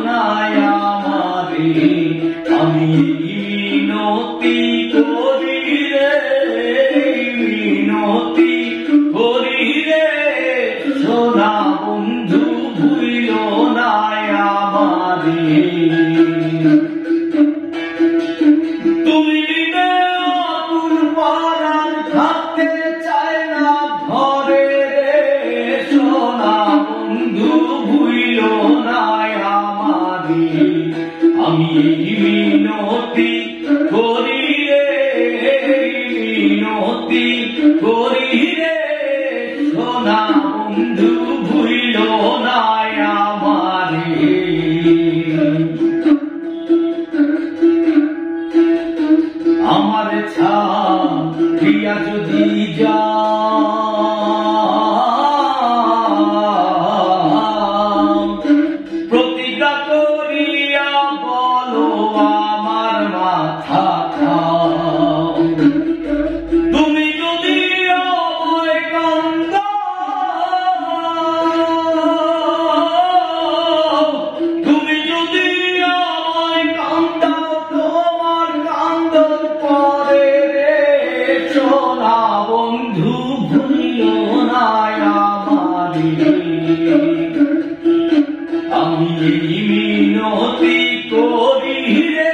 না আমারে আমি মিনতি করি রে মিনতি করি রে সোনা বন্ধু ভুইল না আমারে তুমি বিনে অতুল পরাণ থাকতে চায় না ঘরে রে সোনা বন্ধু ভুইল না আমারে আমি মিনতি করি রে মিনতি করি রে সোনা বন্ধু ভুইল না আমারে আমার ছাড়িয়া যদি যা প্রতিজ্ঞা করিয়া বলো আমার মাথা খাও তুমি যদি আমায় কান্দাও তুমি যদি আমায় কান্দাও তোমার কান্দন পরে রে সোনা বন্ধু ভুলিল না আমারে আমি মিনতি করি রে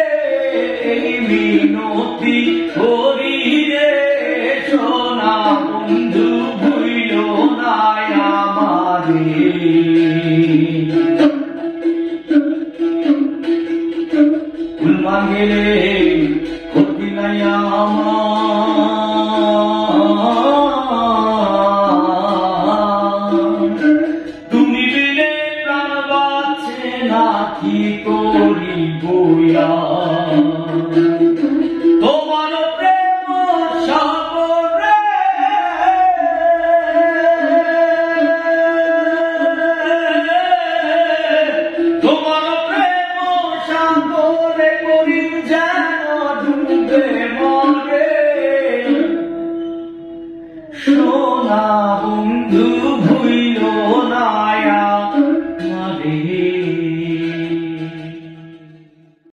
মিনতি করি রে সোনা বন্ধু ভুলিল না আমারে ফুল মাগিলে ক্ষতি নাই আমার তুমি বিনে প্রাণ বাঁচে না কি করি বইয়া